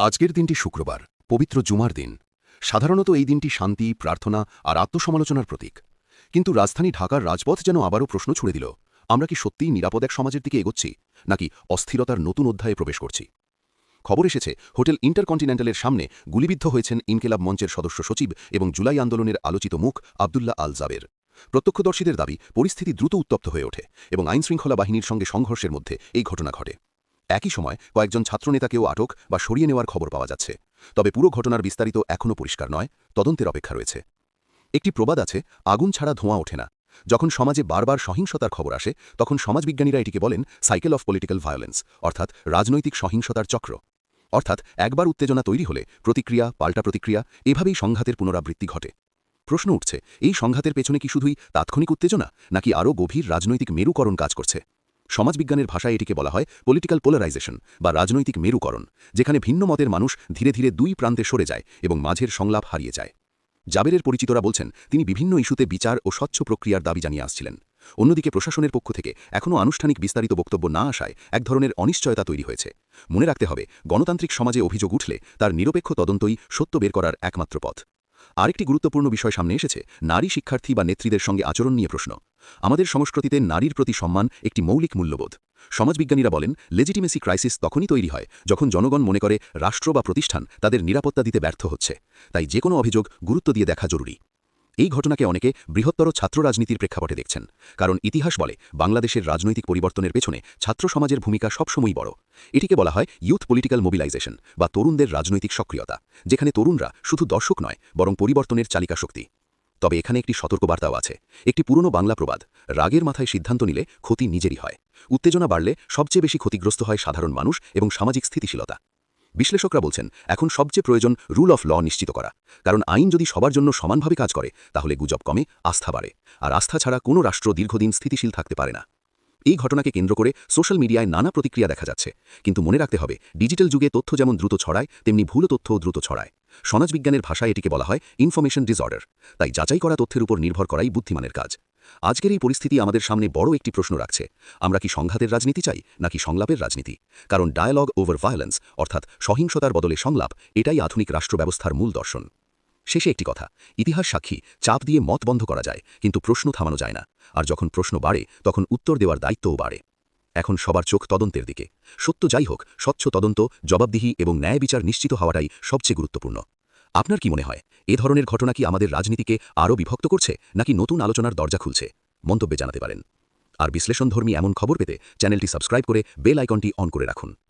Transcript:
আজকের দিনটি শুক্রবার, পবিত্র জুমার দিন। সাধারণত এই দিনটি শান্তি, প্রার্থনা আর আত্মসমালোচনার প্রতীক। কিন্তু রাজধানী ঢাকার রাজপথ যেন আবারও প্রশ্ন ছুড়ে দিল, আমরা কি সত্যিই নিরাপদ এক সমাজের দিকে এগোচ্ছি, নাকি অস্থিরতার নতুন অধ্যায়ে প্রবেশ করছি? খবর এসেছে, হোটেল ইন্টারকন্টিনেন্টালের সামনে গুলিবিদ্ধ হয়েছেন ইনকিলাব মঞ্চের সদস্য সচিব এবং জুলাই আন্দোলনের আলোচিত মুখ আবদুল্লাহ আল জাবের। প্রত্যক্ষদর্শীদের দাবি, পরিস্থিতি দ্রুত উত্তপ্ত হয়ে ওঠে এবং আইনশৃঙ্খলা বাহিনীর সঙ্গে সংঘর্ষের মধ্যে এই ঘটনা ঘটে। একই সময় কয়েকজন ছাত্রনেতাকেও আটক বা সরিয়ে নেওয়ার খবর পাওয়া যাচ্ছে। তবে পুরো ঘটনার বিস্তারিত এখনও পরিষ্কার নয়, তদন্তের অপেক্ষা রয়েছে। একটি প্রবাদ আছে, আগুন ছাড়া ধোঁয়া ওঠে না। যখন সমাজে বারবার সহিংসতার খবর আসে, তখন সমাজবিজ্ঞানীরা এটিকে বলেন সাইকেল অফ পলিটিক্যাল ভায়োলেন্স, অর্থাৎ রাজনৈতিক সহিংসতার চক্র। অর্থাৎ একবার উত্তেজনা তৈরি হলে প্রতিক্রিয়া, পাল্টা প্রতিক্রিয়া, এভাবেই সংঘাতের পুনরাবৃত্তি ঘটে। প্রশ্ন উঠছে, এই সংঘাতের পেছনে কি শুধুই তাৎক্ষণিক উত্তেজনা, নাকি আরও গভীর রাজনৈতিক মেরুকরণ কাজ করছে? সমাজবিজ্ঞানের ভাষায় এটিকে বলা হয় পলিটিক্যাল পোলারাইজেশন বা রাজনৈতিক মেরুকরণ, যেখানে ভিন্ন মতের মানুষ ধীরে ধীরে দুই প্রান্তে সরে যায় এবং মাঝের সংলাপ হারিয়ে যায়। জাবেরের পরিচিতরা বলছেন, তিনি বিভিন্ন ইস্যুতে বিচার ও স্বচ্ছ প্রক্রিয়ার দাবি জানিয়ে আসছিলেন। অন্যদিকে প্রশাসনের পক্ষ থেকে এখনও আনুষ্ঠানিক বিস্তারিত বক্তব্য না আসায় এক ধরনের অনিশ্চয়তা তৈরি হয়েছে। মনে রাখতে হবে, গণতান্ত্রিক সমাজে অভিযোগ উঠলে তার নিরপেক্ষ তদন্তই সত্য বের করার একমাত্র পথ। আরেকটি গুরুত্বপূর্ণ বিষয় সামনে এসেছে, নারী শিক্ষার্থী বা নেত্রীদের সঙ্গে আচরণ নিয়ে প্রশ্ন। আমাদের সংস্কৃতিতে নারীর প্রতি সম্মান একটি মৌলিক মূল্যবোধ। সমাজবিজ্ঞানীরা বলেন, লেজিটিমেসি ক্রাইসিস তখনই তৈরি হয় যখন জনগণ মনে করে রাষ্ট্র বা প্রতিষ্ঠান তাদের নিরাপত্তা দিতে ব্যর্থ হচ্ছে। তাই যে কোনো অভিযোগ গুরুত্ব দিয়ে দেখা জরুরি। এই ঘটনাকে অনেকে বৃহত্তর ছাত্র রাজনীতির প্রেক্ষাপটে দেখছেন, কারণ ইতিহাস বলে বাংলাদেশের রাজনৈতিক পরিবর্তনের পেছনে ছাত্র সমাজের ভূমিকা সবসময়ই বড়। এটিকে বলা হয় ইউথ পলিটিক্যাল মোবিলাইজেশন বা তরুণদের রাজনৈতিক সক্রিয়তা, যেখানে তরুণরা শুধু দর্শক নয় বরং পরিবর্তনের চালিকা শক্তি। তবে এখানে একটি সতর্কবার্তাও আছে। একটি পুরনো বাংলা প্রবাদ, রাগের মাথায় সিদ্ধান্ত নিলে ক্ষতি নিজেরই হয়। উত্তেজনা বাড়লে সবচেয়ে বেশি ক্ষতিগ্রস্ত হয় সাধারণ মানুষ এবং সামাজিক স্থিতিশীলতা। বিশ্লেষকরা বলছেন, এখন সবচেয়ে প্রয়োজন রুল অফ ল নিশ্চিত করা। কারণ আইন যদি সবার জন্য সমানভাবে কাজ করে, তাহলে গুজব কমে, আস্থা বাড়ে। আর আস্থা ছাড়া কোনো রাষ্ট্র দীর্ঘদিন স্থিতিশীল থাকতে পারে না। এই ঘটনাকে কেন্দ্র করে সোশ্যাল মিডিয়ায় নানা প্রতিক্রিয়া দেখা যাচ্ছে। কিন্তু মনে রাখতে হবে, ডিজিটাল যুগে তথ্য যেমন দ্রুত ছড়ায়, তেমনি ভুল তথ্যও দ্রুত ছড়ায়। সমাজবিজ্ঞানের ভাষায় এটিকে বলা হয় ইনফরমেশন ডিসঅর্ডার। তাই যাচাই করা তথ্যের উপর নির্ভর করাই বুদ্ধিমানের কাজ। আজকের এই পরিস্থিতি আমাদের সামনে বড় একটি প্রশ্ন রাখছে, আমরা কি সংঘাতের রাজনীতি চাই, নাকি সংলাপের রাজনীতি? কারণ ডায়ালগ ওভার ভায়োলেন্স, অর্থাৎ সহিংসতার বদলে সংলাপ, এটাই আধুনিক রাষ্ট্র ব্যবস্থার মূল দর্শন। শেষে একটি কথা, ইতিহাস সাক্ষী, চাপ দিয়ে মত বন্ধ করা যায়, কিন্তু প্রশ্ন থামানো যায় না। আর যখন প্রশ্ন বাড়ে, তখন উত্তর দেওয়ার দায়িত্বও বাড়ে। এখন সবার চোখ তদন্তের দিকে। সত্য যাই হোক, স্বচ্ছ তদন্ত, জবাবদিহি এবং ন্যায় বিচার নিশ্চিত হওয়াটাই সবচেয়ে গুরুত্বপূর্ণ। আপনার কি মনে হয়, এ ধরনের ঘটনা কি আমাদের রাজনীতিকে আরও বিভক্ত করছে, নাকি নতুন আলোচনার দরজা খুলছে? মন্তব্যে জানাতে পারেন। আর বিশ্লেষণধর্মী এমন খবর পেতে চ্যানেলটি সাবস্ক্রাইব করে বেল আইকনটি অন করে রাখুন।